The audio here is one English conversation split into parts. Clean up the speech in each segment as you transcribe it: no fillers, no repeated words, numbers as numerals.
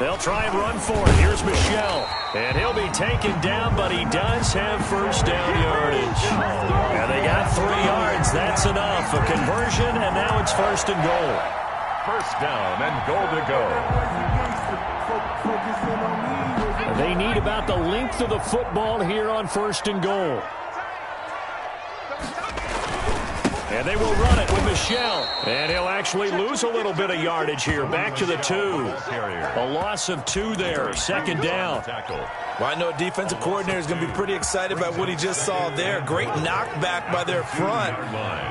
They'll try and run for it. Here's Michel. And he'll be taken down, but he does have first down yardage. And they got 3 yards. That's enough. A conversion, and now it's first and goal. First down and goal to go. They need about the length of the football here on first and goal. And they will run it with Michel. And he'll actually lose a little bit of yardage here. Back to the 2. A loss of 2 there. Second down. Well, I know a defensive coordinator is going to be pretty excited about what he just saw there. Great knockback by their front.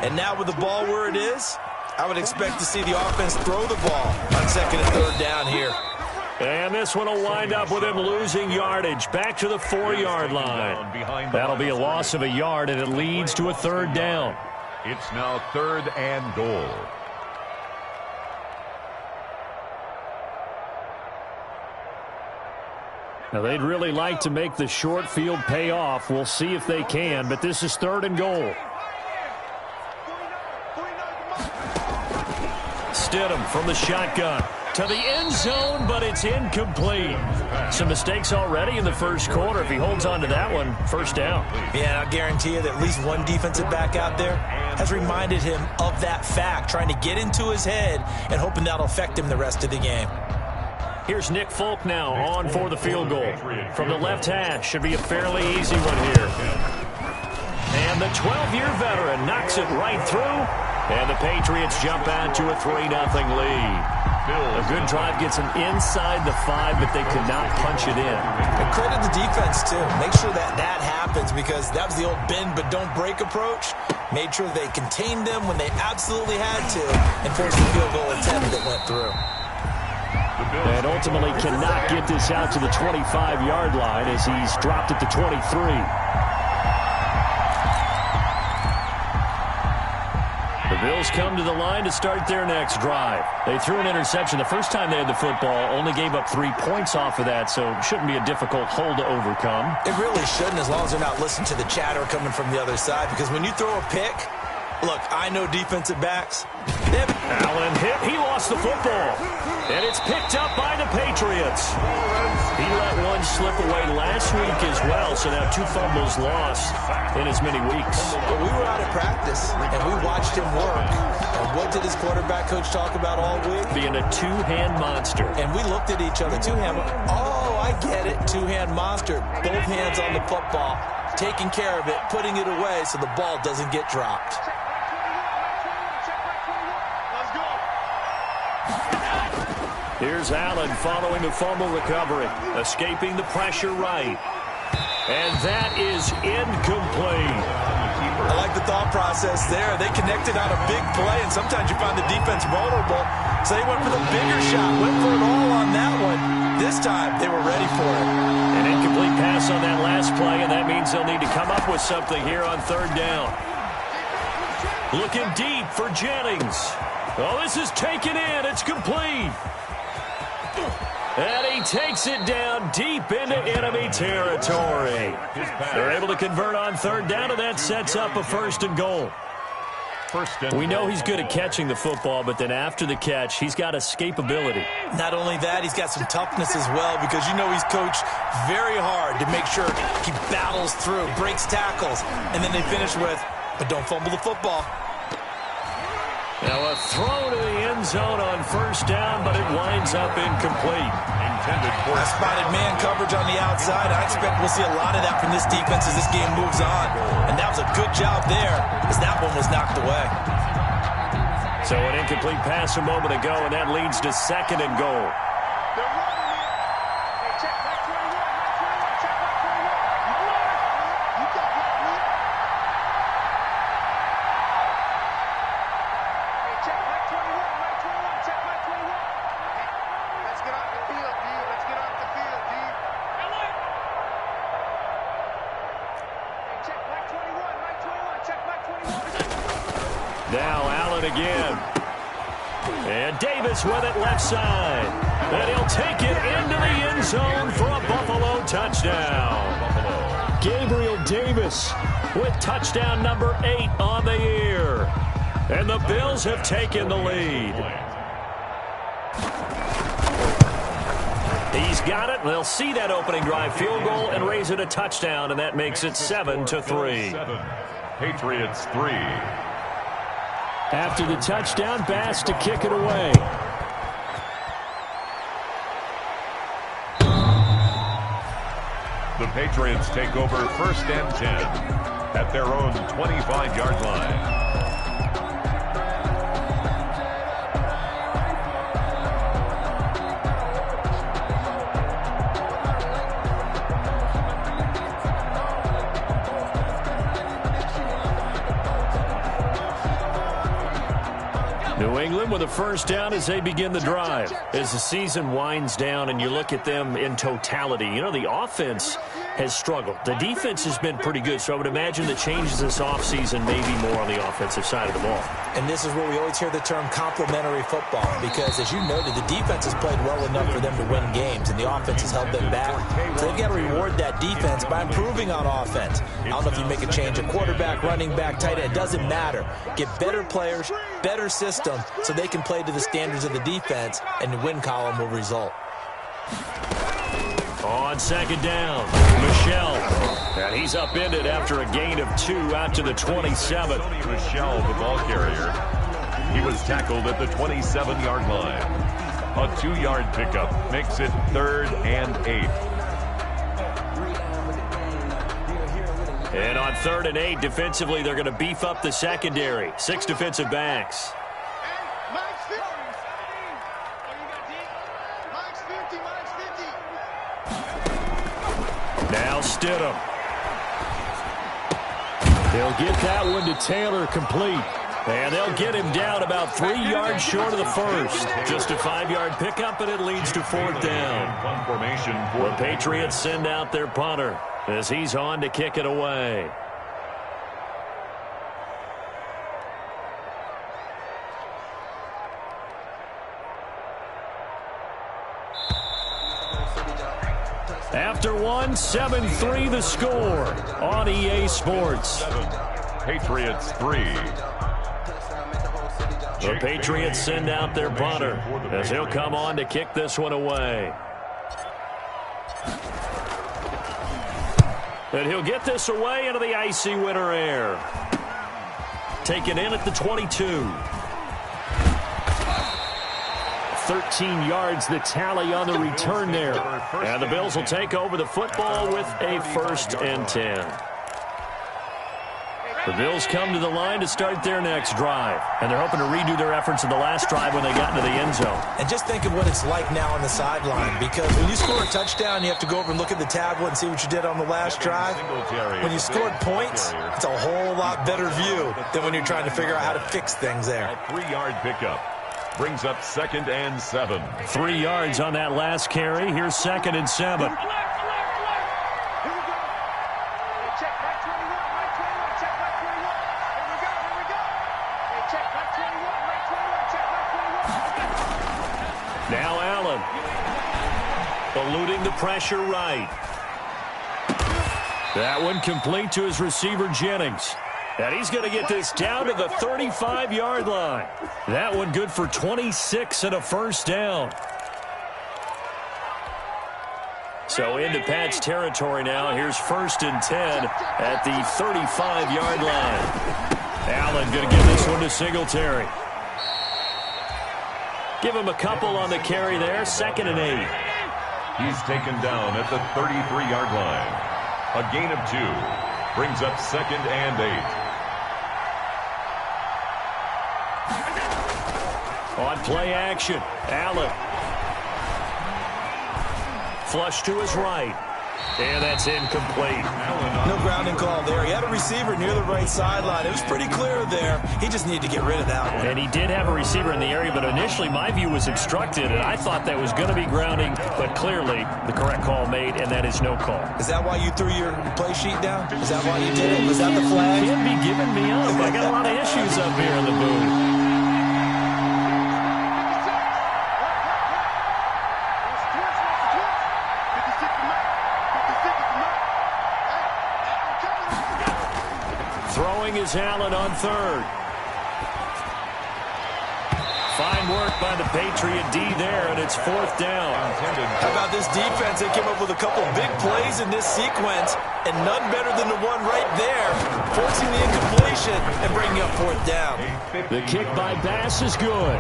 And now with the ball where it is, I would expect to see the offense throw the ball on second and third down here. And this one will wind up with him losing yardage. Back to the 4-yard line. That'll be a loss of a yard, and it leads to a third down. It's now third and goal. Now, they'd really like to make the short field pay off. We'll see if they can, but this is third and goal. Stidham from the shotgun to the end zone, but it's incomplete. Some mistakes already in the first quarter. If he holds on to that one, first down. Yeah, I'll guarantee you that at least one defensive back out there has reminded him of that fact, trying to get into his head and hoping that'll affect him the rest of the game. Here's Nick Folk now on for the field goal. From the left hash, should be a fairly easy one here. And the 12-year veteran knocks it right through. And the Patriots jump out to a 3-0 lead. A good drive gets them inside the 5, but they could not punch it in. And credit the defense, too. Make sure that that happens, because that was the old bend but don't break approach. Made sure they contained them when they absolutely had to and forced the field goal attempt that went through. And ultimately cannot get this out to the 25-yard line as he's dropped it to 23. The Bills come to the line to start their next drive. They threw an interception the first time they had the football, only gave up 3 points off of that, so shouldn't be a difficult hole to overcome. It really shouldn't, as long as they're not listening to the chatter coming from the other side, because when you throw a pick, look, I know defensive backs. Allen hit. He lost the football. And it's picked up by the Patriots. He let one slip away last week as well, so now 2 fumbles lost in as many weeks. But we were out of practice, and we watched him work. And what did his quarterback coach talk about all week? Being a 2-hand monster. And we looked at each other. 2-hand. Oh, I get it. 2-hand monster. Both hands on the football, taking care of it, putting it away so the ball doesn't get dropped. Here's Allen following the fumble recovery, escaping the pressure right. And that is incomplete. I like the thought process there. They connected on a big play, and sometimes you find the defense vulnerable. So they went for the bigger shot, went for it all on that one. This time, they were ready for it. An incomplete pass on that last play, and that means they'll need to come up with something here on third down. Looking deep for Jennings. Oh, this is taken in. It's complete. And he takes it down deep into enemy territory. They're able to convert on third down, and that sets up a first and goal. We know he's good at catching the football, but then after the catch, he's got escapability. Not only that, he's got some toughness as well, because you know he's coached very hard to make sure he battles through, breaks tackles, and then they finish with, but don't fumble the football. Now a throw to the end zone on first down, but it winds up incomplete. Intended for a spotted man coverage on the outside. I expect we'll see a lot of that from this defense as this game moves on. And that was a good job there, as that one was knocked away. So an incomplete pass a moment ago, and that leads to second and goal. Now Allen again. And Davis with it left side. And he'll take it into the end zone for a Buffalo touchdown. Gabriel Davis with touchdown number 8 on the year. And the Bills have taken the lead. He's got it. They'll see that opening drive field goal and raise it a touchdown, and that makes it 7-3. Patriots 3. After the touchdown, Bass to kick it away. The Patriots take over 1st and 10 at their own 25-yard line. New England with a first down as they begin the drive. As the season winds down and you look at them in totality, you know, the offense has struggled. The defense has been pretty good, so I would imagine the changes this offseason may be more on the offensive side of the ball. And this is where we always hear the term complementary football, because as you noted, the defense has played well enough for them to win games, and the offense has held them back. So they've got to reward that defense by improving on offense. I don't know if you make a change at quarterback, running back, tight end, it doesn't matter. Get better players, better system, so they can play to the standards of the defense, and the win column will result. On second down, Michel. And he's upended after a gain of 2 out to the 27. Michel, the ball carrier. He was tackled at the 27-yard line. A 2-yard pickup makes it 3rd and 8. And on 3rd and 8, defensively, they're going to beef up the secondary. 6 defensive backs. Now Stidham. They'll get that one to Taylor complete. And they'll get him down about 3 yards short of the first. Just a 5-yard pickup, and it leads to 4th down. Formation for The Patriots send out their punter as he's on to kick it away. After one, 7-3 the score on EA Sports. Patriots 3. The Patriots send out their punter as he'll come on to kick this one away. And he'll get this away into the icy winter air. Taken in at the 22. 13 yards the tally on the return there. And the Bills will take over the football with a 1st and 10. The Bills come to the line to start their next drive. And they're hoping to redo their efforts in the last drive when they got into the end zone. And just think of what it's like now on the sideline, because when you score a touchdown, you have to go over and look at the tablet and see what you did on the last drive. When you scored points, it's a whole lot better view than when you're trying to figure out how to fix things there. A 3-yard pickup brings up 2nd and 7. 3 yards on that last carry. Here's 2nd and 7. Now Allen. Eluding the pressure right. That one complete to his receiver, Jennings. And he's going to get this down to the 35-yard line. That one good for 26 and a 1st down. So into Pat's territory now. Here's 1st and 10 at the 35-yard line. Allen going to give this one to Singletary. Give him a couple on the carry there. 2nd and 8. He's taken down at the 33-yard line. A gain of 2 brings up 2nd and 8. On play action, Allen. Flush to his right. And that's incomplete. No grounding call there. He had a receiver near the right sideline. It was pretty clear there. He just needed to get rid of that one. And he did have a receiver in the area, but initially my view was obstructed, and I thought that was going to be grounding, but clearly the correct call made, and that is no call. Is that why you threw your play sheet down? Is that why you did it? Was that the flag? Can't be giving me up. I got a lot of issues up here in the booth. Throwing is Allen on 3rd. Fine work by the Patriot D there, and it's 4th down. How about this defense? They came up with a couple big plays in this sequence, and none better than the one right there, forcing the incompletion and bringing up 4th down. The kick by Bass is good.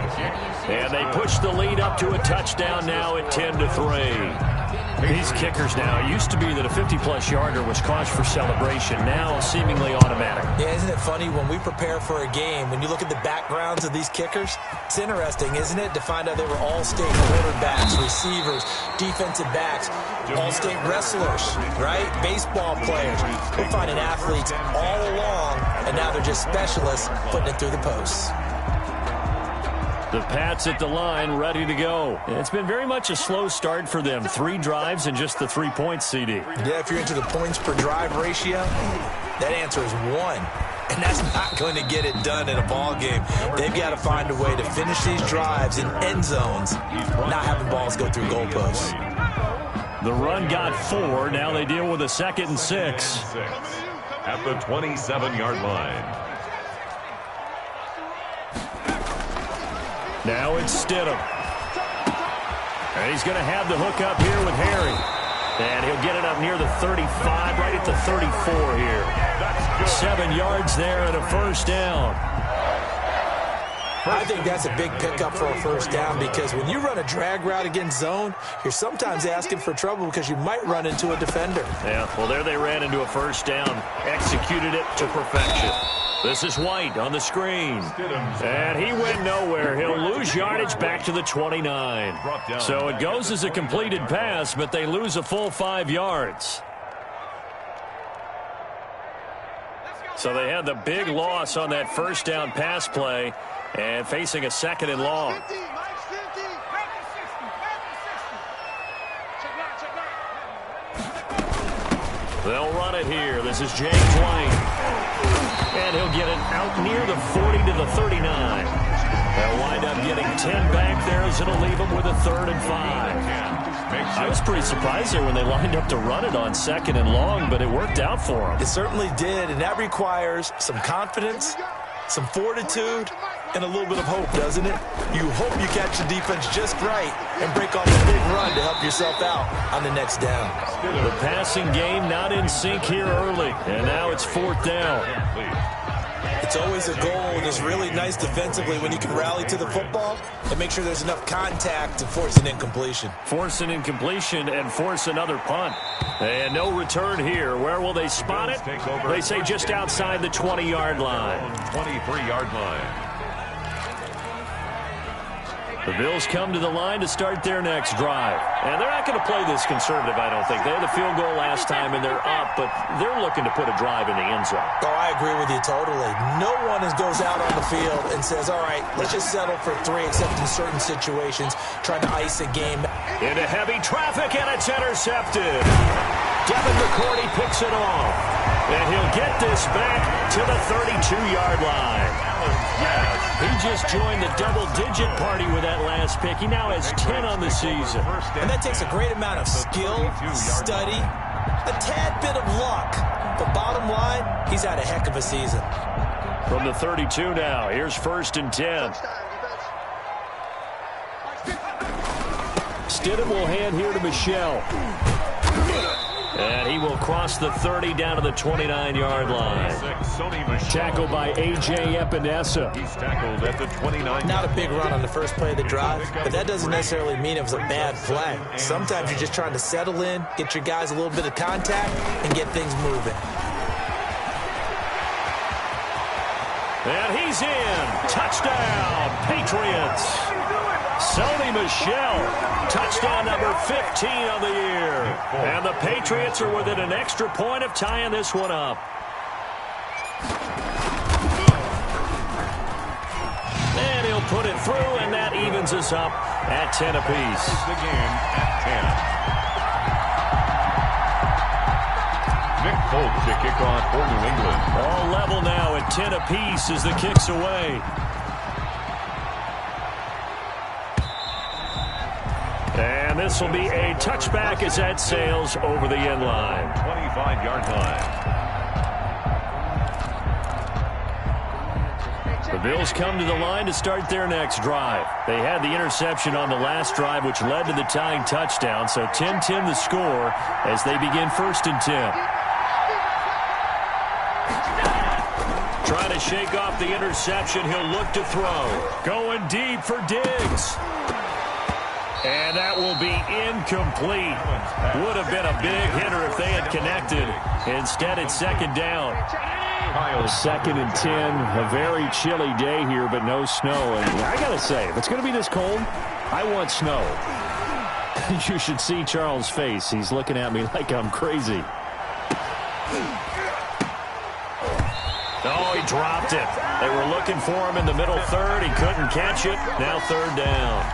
And they push the lead up to a touchdown now at 10-3. These kickers now, it used to be that a 50-plus yarder was cause for celebration. Now seemingly automatic. Yeah, isn't it funny when we prepare for a game, when you look at the backgrounds of these kickers, it's interesting, isn't it, to find out they were all-state quarterbacks, receivers, defensive backs, all-state wrestlers, right? Baseball players. We're finding athletes all along, and now they're just specialists putting it through the posts. The Pats at the line, ready to go. It's been very much a slow start for them. 3 drives and just the 3 points, CD. Yeah, if you're into the points per drive ratio, that answer is 1. And that's not going to get it done in a ball game. They've got to find a way to finish these drives in end zones, not having balls go through goalposts. The run got 4. Now they deal with a 2nd and 6. At the 27-yard line. Now it's Stidham. And he's going to have the hook up here with Harry. And he'll get it up near the 35, right at the 34 here. 7 yards there and a 1st down. I think that's a big pickup for a 1st down because when you run a drag route against zone, you're sometimes asking for trouble because you might run into a defender. Yeah, well, there they ran into a 1st down. Executed it to perfection. This is White on the screen. And he went nowhere. He'll lose yardage back to the 29. So it goes as a completed pass, but they lose a full 5 yards. So they had the big loss on that 1st down pass play and facing a 2nd and long. They'll run it here. This is James White. And he'll get it out near the 40 to the 39. They'll wind up getting 10 back there as it'll leave them with a 3rd and 5. I was pretty surprised there when they lined up to run it on 2nd and long, but it worked out for them. It certainly did, and that requires some confidence, some fortitude, and a little bit of hope, doesn't it? You hope you catch the defense just right and break off a big run to help yourself out on the next down. The passing game not in sync here early, and now it's 4th down. It's always a goal, and it's really nice defensively when you can rally to the football and make sure there's enough contact to force an incompletion. Force an incompletion and force another punt. And no return here. Where will they spot it? They say just outside the 20-yard line. 23-yard line. The Bills come to the line to start their next drive. And they're not going to play this conservative, I don't think. They had the field goal last time, and they're up, but they're looking to put a drive in the end zone. Oh, I agree with you totally. No one goes out on the field and says, all right, let's just settle for 3, except in certain situations, trying to ice a game. Into heavy traffic, and it's intercepted. Devin McCourty picks it off. And he'll get this back to the 32-yard line. He just joined the double-digit party with that last pick. He now has 10 on the season. And that takes a great amount of skill, study, a tad bit of luck. But bottom line, he's had a heck of a season. From the 32 now, here's 1st and 10. Stidham will hand here to Michelle. And he will cross the 30 down to the 29-yard line. Tackled by A.J. Epinesa. He's tackled at the 29. Not a big run on the first play of the drive, but that doesn't necessarily mean it was a bad play. Sometimes you're just trying to settle in, get your guys a little bit of contact, and get things moving. And he's in. Touchdown, Patriots. Sony Michel, touchdown number 15 of the year. And the Patriots are within an extra point of tying this one up. And he'll put it through, and that evens us up at 10 apiece. The game at 10. Nick Folk to kick off for New England. All level now at 10 apiece as the kick's away. And this will be a touchback as that sails over the end line. 25-yard line. The Bills come to the line to start their next drive. They had the interception on the last drive, which led to the tying touchdown. So 10-10 the score as they begin 1st and 10. Trying to shake off the interception. He'll look to throw. Going deep for Diggs. And that will be incomplete. Would have been a big hitter if they had connected. Instead, it's 2nd down. 2nd and 10. A very chilly day here, but no snow. And I got to say, if it's going to be this cold, I want snow. You should see Charles' face. He's looking at me like I'm crazy. Oh, he dropped it. They were looking for him in the middle third. He couldn't catch it. Now 3rd down.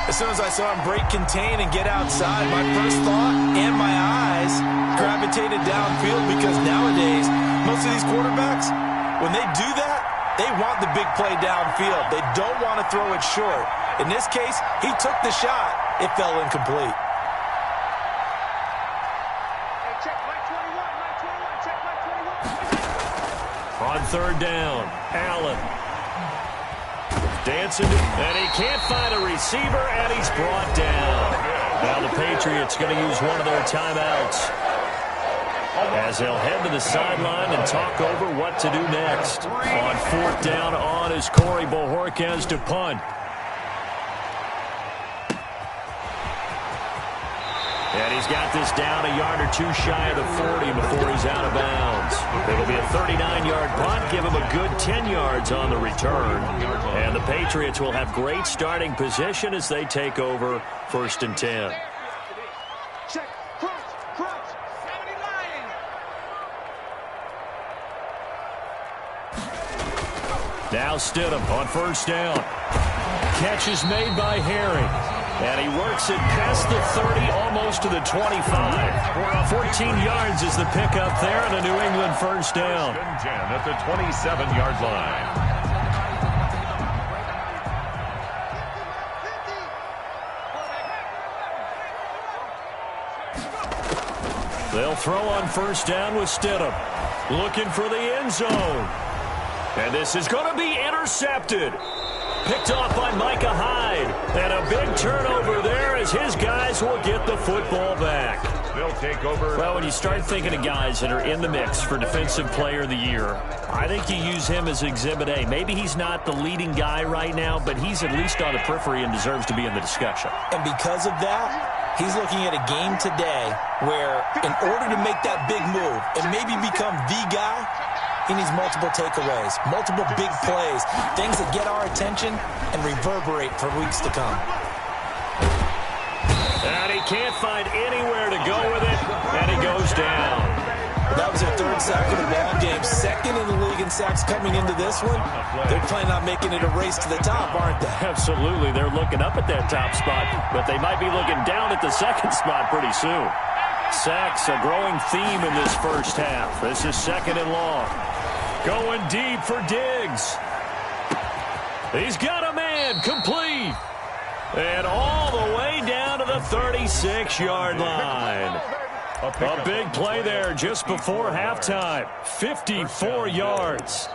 As soon as I saw him break contain and get outside, my first thought and my eyes gravitated downfield, because nowadays, most of these quarterbacks, when they do that, they want the big play downfield. They don't want to throw it short. In this case, he took the shot. It fell incomplete. On 3rd down, Allen. Dancing, and he can't find a receiver, and he's brought down. Now the Patriots going to use one of their timeouts as they'll head to the sideline and talk over what to do next. On 4th down on is Corey Bojorquez to punt. And he's got this down a yard or two shy of the 40 before he's out of bounds. It'll be a 39-yard punt, give him a good 10 yards on the return. And the Patriots will have great starting position as they take over 1st and 10. Now Stidham on 1st down. Catch is made by Herring. And he works it past the 30, almost to the 25. 14 yards is the pickup there, and a New England 1st down. 10 at the 27-yard line. They'll throw on 1st down with Stidham. Looking for the end zone. And this is going to be intercepted. Picked off by Micah Hyde. And a big turnover there as his guys will get the football back. They'll take over. Well, when you start thinking of guys that are in the mix for Defensive Player of the Year, I think you use him as Exhibit A. Maybe he's not the leading guy right now, but he's at least on the periphery and deserves to be in the discussion. And because of that, he's looking at a game today where in order to make that big move and maybe become the guy, he needs multiple takeaways, multiple big plays, things that get our attention and reverberate for weeks to come. And he can't find anywhere to go with it, and he goes down. That was their 3rd sack of the ball game, 2nd in the league in sacks coming into this one. They're planning on making it a race to the top, aren't they? Absolutely. They're looking up at that top spot, but they might be looking down at the 2nd spot pretty soon. Sacks, a growing theme in this 1st half. This is 2nd and long. Going deep for Diggs. He's got a man, complete. And all the way down to the 36-yard line. A big play there just before halftime. 54 yards.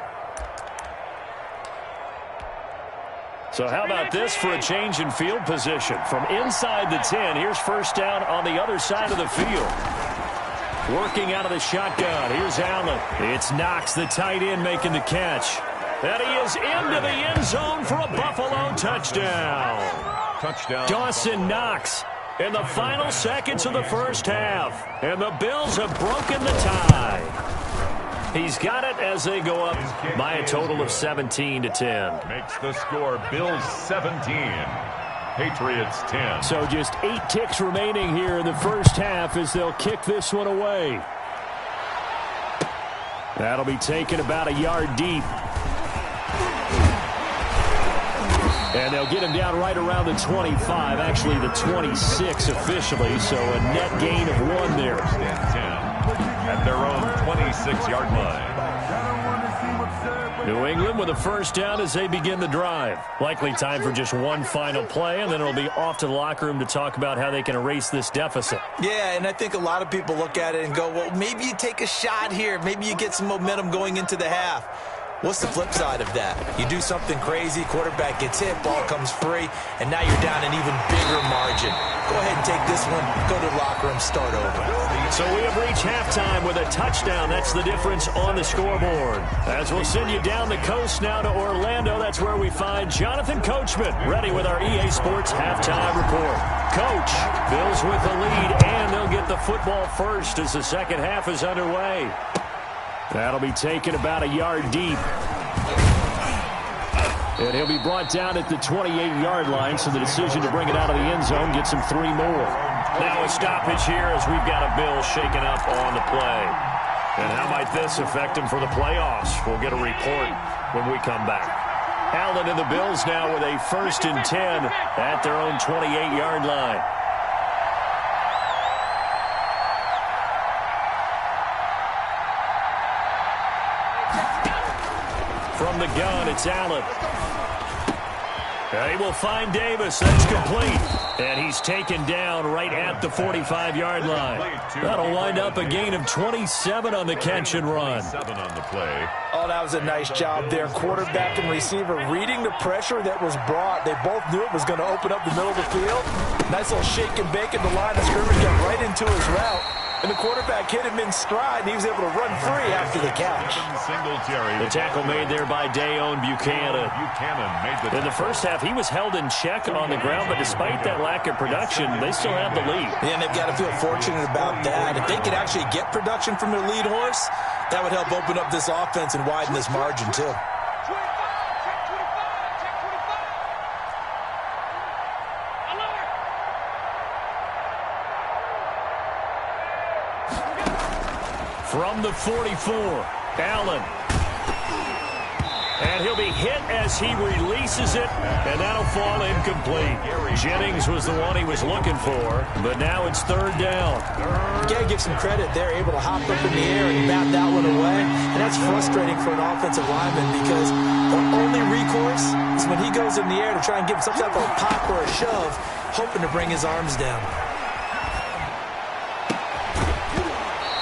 So how about this for a change in field position? From inside the 10, here's 1st down on the other side of the field. Working out of the shotgun. Here's Allen. It's Knox, the tight end, making the catch. And he is into the end zone for a Buffalo touchdown. Dawson Knox in the final seconds of the 1st half. And the Bills have broken the tie. He's got it as they go up by a total of 17-10. Makes the score Bills 17. Patriots 10. So just 8 ticks remaining here in the 1st half as they'll kick this one away. That'll be taken about a yard deep. And they'll get him down right around the 25, actually the 26 officially, so a net gain of 1 there. 10 at their own 26-yard line. New England with a 1st down as they begin the drive. Likely time for just one final play, and then it'll be off to the locker room to talk about how they can erase this deficit. Yeah, and I think a lot of people look at it and go, well, maybe you take a shot here. Maybe you get some momentum going into the half. What's the flip side of that? You do something crazy, quarterback gets hit, ball comes free, and now you're down an even bigger margin. Go ahead and take this one, go to the locker room, start over. So we have reached halftime with a touchdown. That's the difference on the scoreboard. As we'll send you down the coast now to Orlando, that's where we find Jonathan Coachman, ready with our EA Sports halftime report. Coach, Bills with the lead, and they'll get the football first as the second half is underway. That'll be taken about a yard deep. And he'll be brought down at the 28-yard line, so the decision to bring it out of the end zone gets him 3 more. Now a stoppage here as we've got a Bill shaken up on the play. And how might this affect him for the playoffs? We'll get a report when we come back. Allen and the Bills now with a 1st and 10 at their own 28-yard line. From the gun, it's Allen. He will find Davis. That's complete. And he's taken down right at the 45-yard line. That'll wind up a gain of 27 on the catch and run. 7 on the play. Oh, that was a nice job there. Quarterback and receiver reading the pressure that was brought. They both knew it was going to open up the middle of the field. Nice little shake and bake in the line of scrimmage, got right into his route. And the quarterback hit him in stride, and he was able to run free after the catch. The tackle made there by Dayon Buchanan. In the first half, he was held in check on the ground, but despite that lack of production, they still have the lead. Yeah, and they've got to feel fortunate about that. If they could actually get production from their lead horse, that would help open up this offense and widen this margin, too. From the 44, Allen. And he'll be hit as he releases it, and that'll fall incomplete. Jennings was the one he was looking for, but now it's 3rd down. You got to give some credit. They're able to hop up in the air and bat that one away, and that's frustrating for an offensive lineman because their only recourse is when he goes in the air to try and give some type of a pop or a shove, hoping to bring his arms down.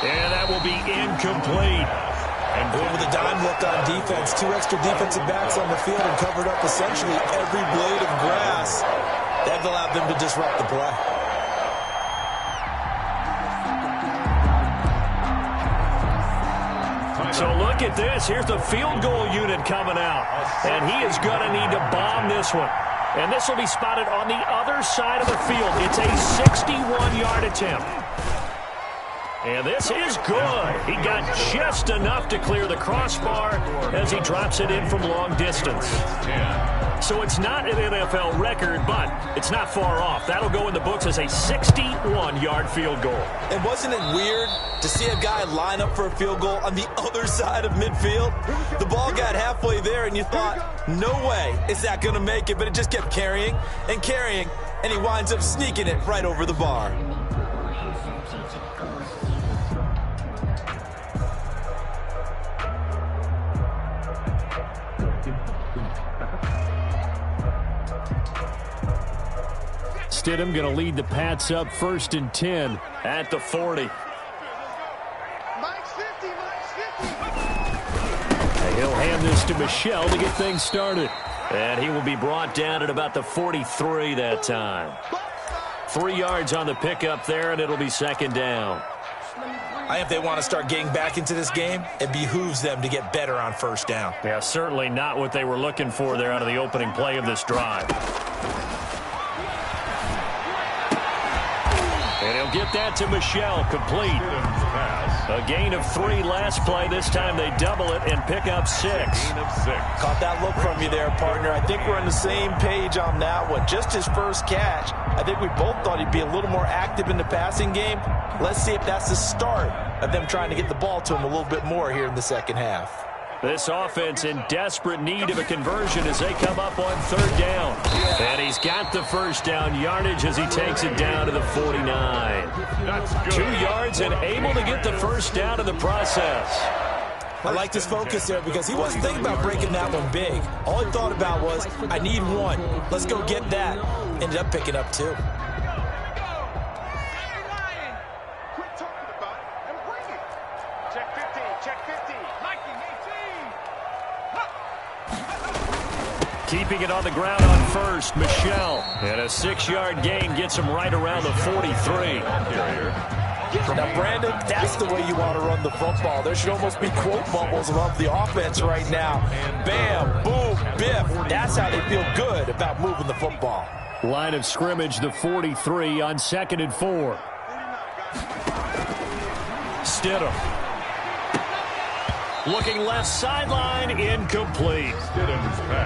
And that will be incomplete. And boy, with a dime look on defense, 2 extra defensive backs on the field and covered up essentially every blade of grass. That allowed them to disrupt the play. So look at this. Here's the field goal unit coming out. And he is going to need to bomb this one. And this will be spotted on the other side of the field. It's a 61-yard attempt. And this is good. He got just enough to clear the crossbar as he drops it in from long distance. So it's not an NFL record, but it's not far off. That'll go in the books as a 61-yard field goal. And wasn't it weird to see a guy line up for a field goal on the other side of midfield? The ball got halfway there, and you thought, no way is that going to make it, but it just kept carrying, and he winds up sneaking it right over the bar. Stidham going to lead the Pats up 1st and 10 at the 40. And he'll hand this to Michel to get things started. And he will be brought down at about the 43 that time. 3 yards on the pickup there, and it'll be 2nd down. I think if they want to start getting back into this game, it behooves them to get better on 1st down. Yeah, certainly not what they were looking for there out of the opening play of this drive. And he'll get that to Michel, complete. A gain of 3 last play. This time they double it and pick up 6. Caught that look from you there, partner. I think we're on the same page on that one. Just his first catch. I think we both thought he'd be a little more active in the passing game. Let's see if that's the start of them trying to get the ball to him a little bit more here in the second half. This offense in desperate need of a conversion as they come up on 3rd down. And he's got the 1st down yardage as he takes it down to the 49. That's good. 2 yards and able to get the 1st down in the process. I liked his focus there because he wasn't thinking about breaking that one big. All he thought about was, I need 1. Let's go get that. Ended up picking up 2. keeping it on the ground on first. Michelle. And a 6-yard gain gets him right around the 43. Now, Brandon, that's the way you want to run the football. There should almost be quote bubbles above the offense right now. Bam, boom, biff. That's how they feel good about moving the football. Line of scrimmage, the 43 on 2nd and 4. Stidham. Looking left sideline, incomplete.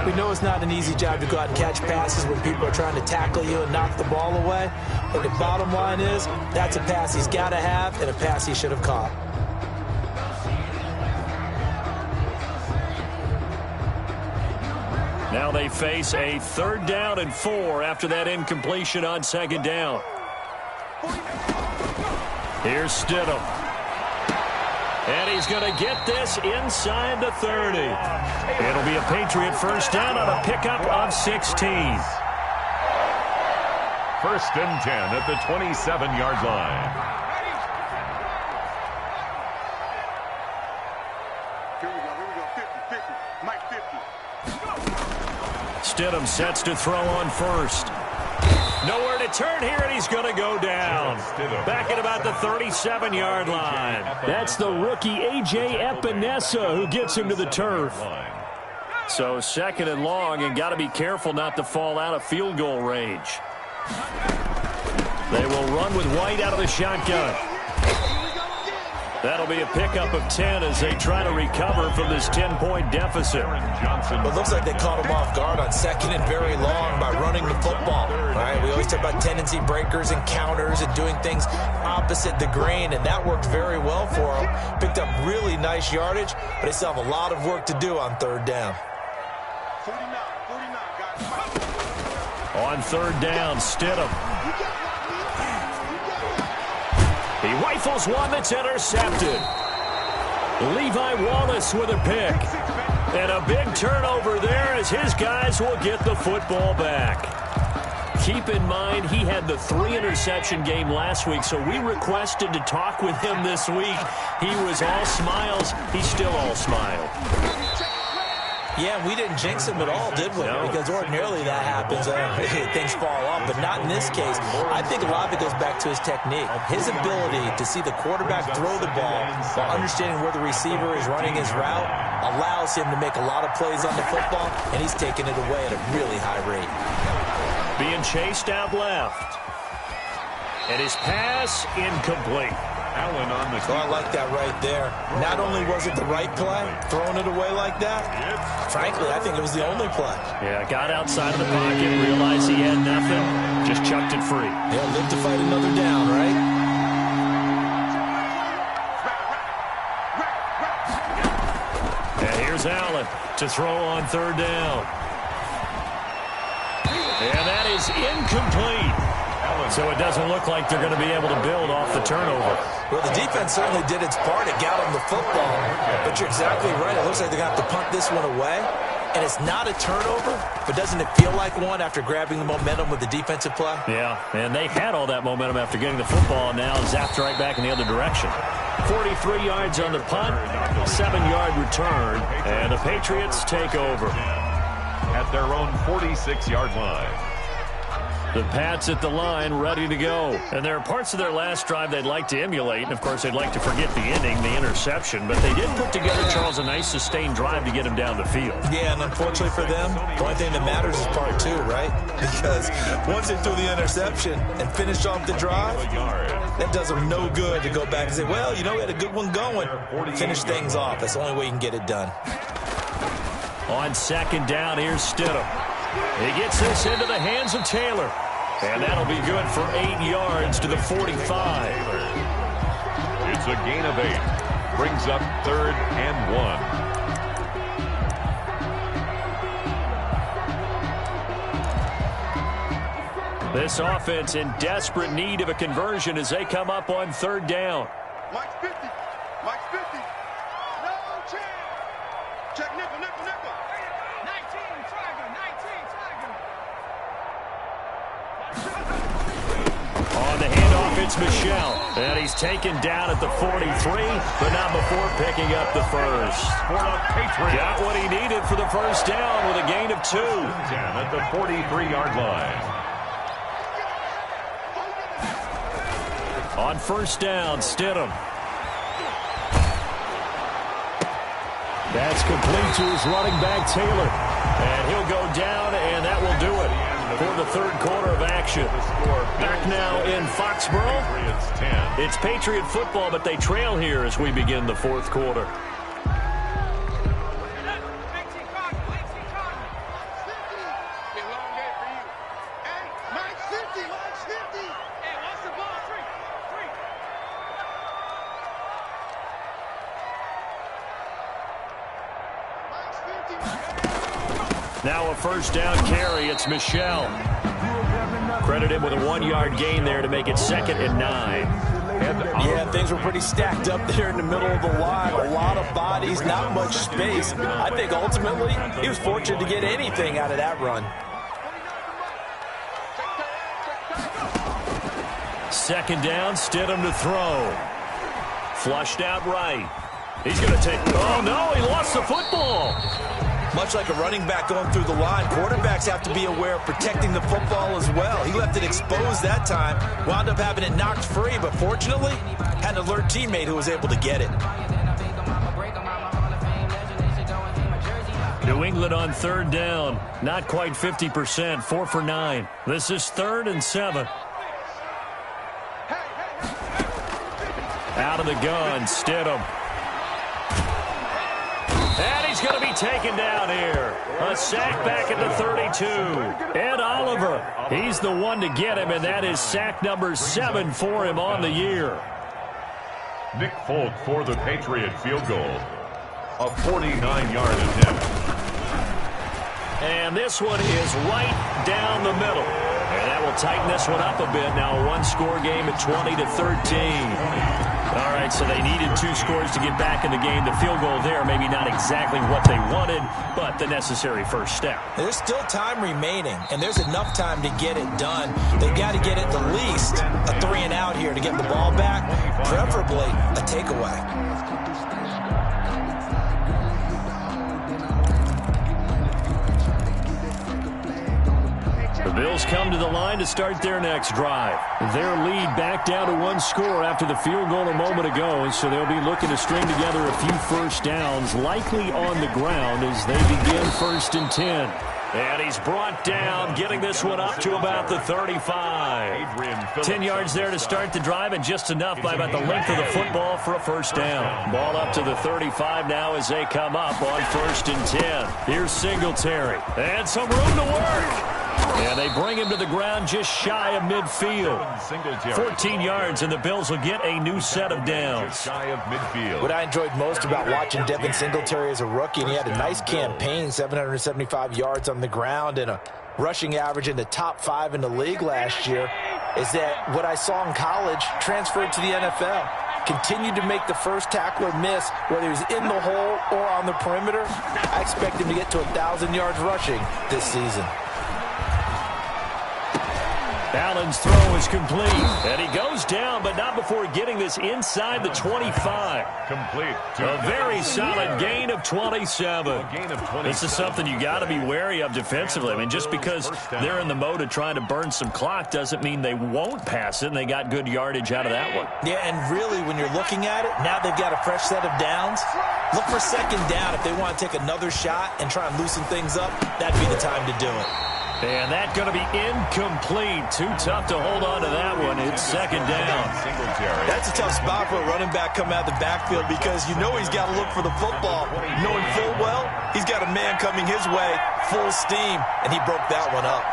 We know it's not an easy job to go out and catch passes when people are trying to tackle you and knock the ball away. But the bottom line is, that's a pass he's got to have and a pass he should have caught. Now they face a 3rd down and 4 after that incompletion on 2nd down. Here's Stidham. And he's going to get this inside the 30. It'll be a Patriot 1st down on a pickup of 16. 1st and 10 at the 27-yard line. Here we go, 50, Mike 50. Stidham sets to throw on first. Nowhere to turn here, and he's going to go down. Back at about the 37-yard line. That's the rookie A.J. Epinesa who gets him to the turf. So 2nd and long, and got to be careful not to fall out of field goal range. They will run with White out of the shotgun. That'll be a pickup of 10 as they try to recover from this 10-point deficit. Well, it looks like they caught him off guard on 2nd and very long by running the football. All right, we always talk about tendency breakers and counters and doing things opposite the grain, and that worked very well for them. Picked up really nice yardage, but they still have a lot of work to do on 3rd down. 49, guys. On 3rd down, Stidham. He rifles one that's intercepted. Levi Wallace with a pick. And a big turnover there as his guys will get the football back. Keep in mind, he had the 3-interception game last week, so we requested to talk with him this week. He was all smiles. He's still all smile. Yeah, we didn't jinx him at all, did we? No. Because ordinarily that happens. Things fall off, but not in this case. I think a lot of it goes back to his technique. His ability to see the quarterback throw the ball while understanding where the receiver is running his route allows him to make a lot of plays on the football, and he's taking it away at a really high rate. Being chased out left. And his pass incomplete. Allen on the I like that right there. Not only was it the right play, throwing it away like that, frankly, I think it was the only play. Yeah, got outside of the pocket, realized he had nothing, just chucked it free. Yeah, live to fight another down, right? And here's Allen to throw on 3rd down. And that is incomplete. So it doesn't look like they're going to be able to build off the turnover. Well, the defense certainly did its part. It got them the football. But you're exactly right. It looks like they're going to have to punt this one away. And it's not a turnover, but doesn't it feel like one after grabbing the momentum with the defensive play? Yeah, and they had all that momentum after getting the football, and now zapped right back in the other direction. 43 yards on the punt, 7-yard return, and the Patriots take over. At their own 46-yard line. The Pats at the line, ready to go. And there are parts of their last drive they'd like to emulate. And, of course, they'd like to forget the ending, the interception. But they did put together, Charles, a nice sustained drive to get him down the field. Yeah, and unfortunately for them, the only thing that matters is part 2, right? Because once they threw the interception and finished off the drive, that does them no good to go back and say, well, you know, we had a good one going. Finish things off. That's the only way you can get it done. On 2nd down, here's Stidham. He gets this into the hands of Taylor. And that'll be good for 8 yards to the 45. It's a gain of 8. Brings up 3rd and 1. This offense in desperate need of a conversion as they come up on 3rd down. Mike's 50. Mike's 50. No chance. Check nickel, nickel, nickel. 19, Tiger, 19, Tiger. On the handoff, it's Michel. And he's taken down at the 43, but not before picking up the first. Got what he needed for the first down with a gain of 2. At the 43-yard line. On first down, Stidham. That's complete to his running back, Taylor. And he'll go down, and that will do it for the third quarter of action. Back now in Foxborough. It's Patriot football, but they trail here as we begin the fourth quarter. Now a first down carry. It's Michel. Credit him with a 1-yard gain there to make it 2nd and 9. Yeah, things were pretty stacked up there in the middle of the line. A lot of bodies, not much space. I think ultimately he was fortunate to get anything out of that run. 2nd down, Stidham to throw. Flushed out right. He's going to take... Oh, no, he lost the football. Much like a running back going through the line, quarterbacks have to be aware of protecting the football as well. He left it exposed that time, wound up having it knocked free, but fortunately, had an alert teammate who was able to get it. New England on third down. Not quite 50%, 4 for 9. This is 3rd and 7. Out of the gun, Stidham. And he's going to be taken down here. A sack back at the 32. Ed Oliver, he's the one to get him, and that is sack number 7 for him on the year. Nick Folk for the Patriot field goal. A 49-yard attempt. And this one is right down the middle. And that will tighten this one up a bit. Now a one-score game at 20-13. All right, so they needed 2 scores to get back in the game. The field goal there, maybe not exactly what they wanted, but the necessary first step. There's still time remaining, and there's enough time to get it done. They've got to get it at least a 3 and out here to get the ball back, preferably a takeaway. The Bills come to the line to start their next drive. Their lead back down to 1 score after the field goal a moment ago, so they'll be looking to string together a few first downs, likely on the ground as they begin 1st and 10. And he's brought down, getting this one up to about the 35. 10 yards there to start the drive, and just enough by about the length of the football for a first down. Ball up to the 35 now as they come up on 1st and 10. Here's Singletary. And some room to work. And they bring him to the ground just shy of midfield. 14 yards, and the Bills will get a new set of downs. Shy of midfield. What I enjoyed most about watching Devin Singletary as a rookie, and he had a nice campaign, 775 yards on the ground and a rushing average in the top 5 in the league last year, is that what I saw in college transferred to the NFL. Continued to make the first tackler miss, whether he's in the hole or on the perimeter. I expect him to get to 1,000 yards rushing this season. Allen's throw is complete, and he goes down, but not before getting this inside the 25. Complete. A very solid gain of 27. This is something you got to be wary of defensively. I mean, just because they're in the mode of trying to burn some clock doesn't mean they won't pass it, and they got good yardage out of that one. Yeah, and really, when you're looking at it, now they've got a fresh set of downs. Look for 2nd down. If they want to take another shot and try and loosen things up, that'd be the time to do it. And that's going to be incomplete. Too tough to hold on to that one. It's 2nd down. That's a tough spot for a running back coming out of the backfield because you know he's got to look for the football. Knowing full well, he's got a man coming his way, full steam, and he broke that one up.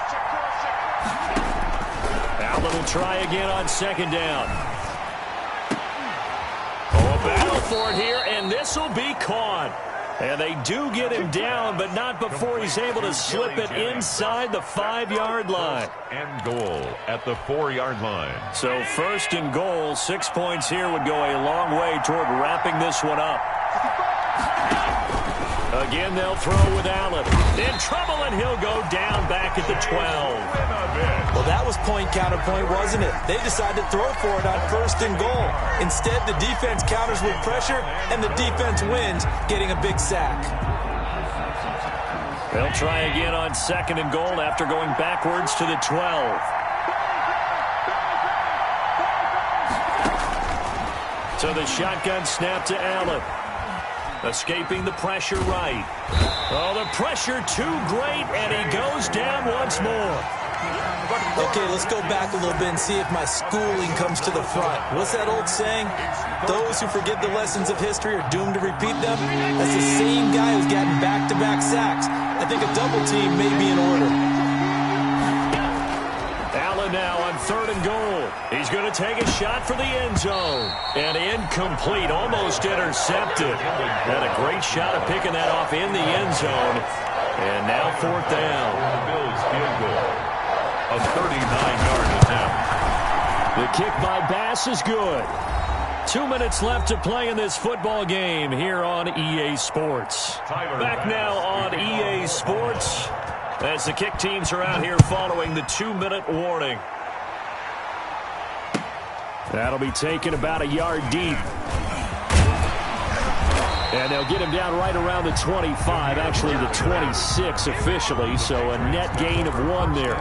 Allen will try again on 2nd down. Oh, a battle for it here, and this will be caught. And they do get him down, but not before he's able to slip it inside the 5-yard line. And goal at the 4-yard line. So 1st and goal, 6 points here would go a long way toward wrapping this one up. Again, they'll throw with Allen. In trouble, and he'll go down back at the 12. Well, that was point counterpoint, wasn't it? They decided to throw for it on 1st and goal. Instead, the defense counters with pressure, and the defense wins, getting a big sack. They'll try again on 2nd and goal after going backwards to the 12. So the shotgun snap to Allen. Escaping the pressure right. Oh, the pressure too great, and he goes down once more. Okay, let's go back a little bit and see if my schooling comes to the front. What's that old saying? Those who forget the lessons of history are doomed to repeat them. That's the same guy who's gotten back-to-back sacks. I think a double team may be in order. Allen now on 3rd and goal. He's going to take a shot for the end zone. And incomplete, almost intercepted. Had a great shot of picking that off in the end zone. And now 4th down. The Bills field goal. A 39-yard attempt. The kick by Bass is good. 2 minutes left to play in this football game here on EA Sports. Back now on EA Sports as the kick teams are out here following the 2-minute warning. That'll be taken about a yard deep. And they'll get him down right around the 25, actually the 26 officially, so a net gain of 1 there.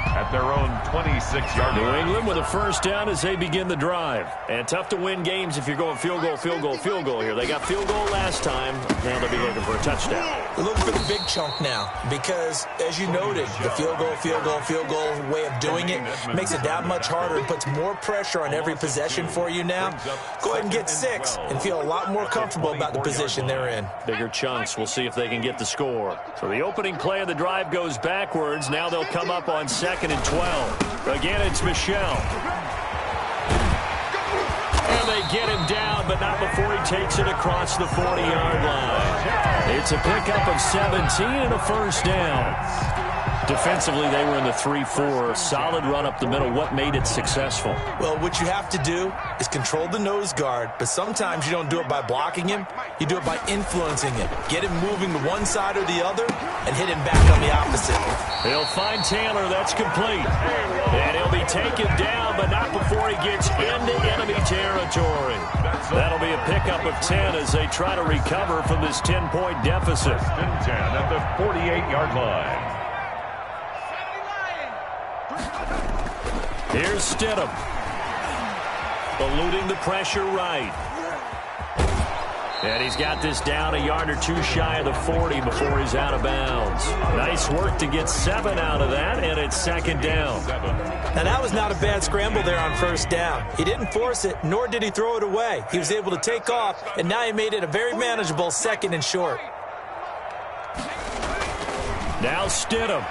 At their own 26-yard line. New England with a 1st down as they begin the drive. And tough to win games if you're going field goal, field goal, field goal here. They got field goal last time. Now they'll be looking for a touchdown. We're looking for the big chunk now because, as you noted, the field goal way of doing it makes it that much harder and puts more pressure on every possession for you now. Go ahead and get 6 and feel a lot more comfortable about the position they're in. Bigger chunks. We'll see if they can get the score. So the opening play of the drive goes backwards. Now they'll come up on 2nd and 12. Again, it's Michel. And they get him down, but not before he takes it across the 40-yard line. It's a pickup of 17 and a 1st down. Defensively, they were in the 3-4. Solid run up the middle. What made it successful? Well, what you have to do is control the nose guard, but sometimes you don't do it by blocking him. You do it by influencing him. Get him moving to one side or the other and hit him back on the opposite. He'll find Taylor. That's complete. And he'll be taken down, but not before he gets into enemy territory. That'll be a pickup of 10 as they try to recover from this 10-point deficit. 10 at the 48-yard line. Here's Stidham. Eluding the pressure right. And he's got this down a yard or 2 shy of the 40 before he's out of bounds. Nice work to get 7 out of that, and it's 2nd down. Now, that was not a bad scramble there on 1st down. He didn't force it, nor did he throw it away. He was able to take off, and now he made it a very manageable 2nd and short. Now Stidham.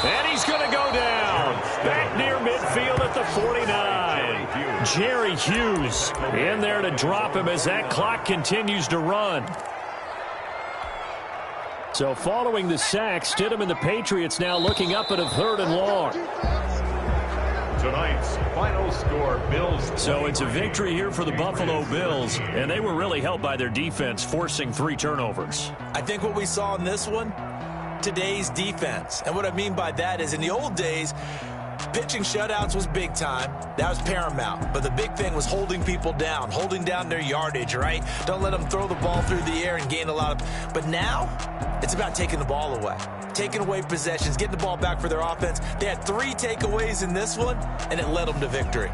And he's going to go down. Back near midfield at the 49. Jerry Hughes in there to drop him as that clock continues to run. So following the sack, Stidham and the Patriots now looking up at a 3rd and long. Tonight's final score, Bills. So it's a victory here for the Buffalo Bills, and they were really helped by their defense, forcing 3 turnovers. I think what we saw in this one, today's defense. And what I mean by that is in the old days, pitching shutouts was big time. That was paramount. But the big thing was holding people down, holding down their yardage, right? Don't let them throw the ball through the air and gain a lot of... But now, it's about taking the ball away. Taking away possessions, getting the ball back for their offense. They had 3 takeaways in this one, and it led them to victory.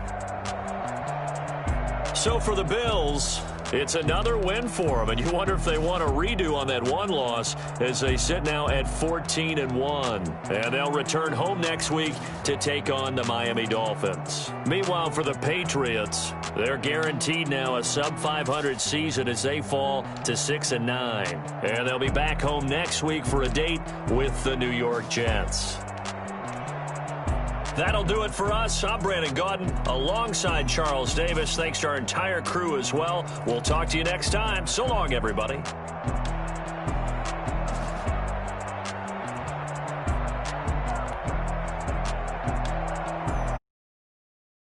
So for the Bills, it's another win for them, and you wonder if they want a redo on that one loss as they sit now at 14-1. And they'll return home next week to take on the Miami Dolphins. Meanwhile, for the Patriots, they're guaranteed now a sub-500 season as they fall to 6-9. And they'll be back home next week for a date with the New York Jets. That'll do it for us. I'm Brandon Gaudin alongside Charles Davis. Thanks to our entire crew as well. We'll talk to you next time. So long, everybody.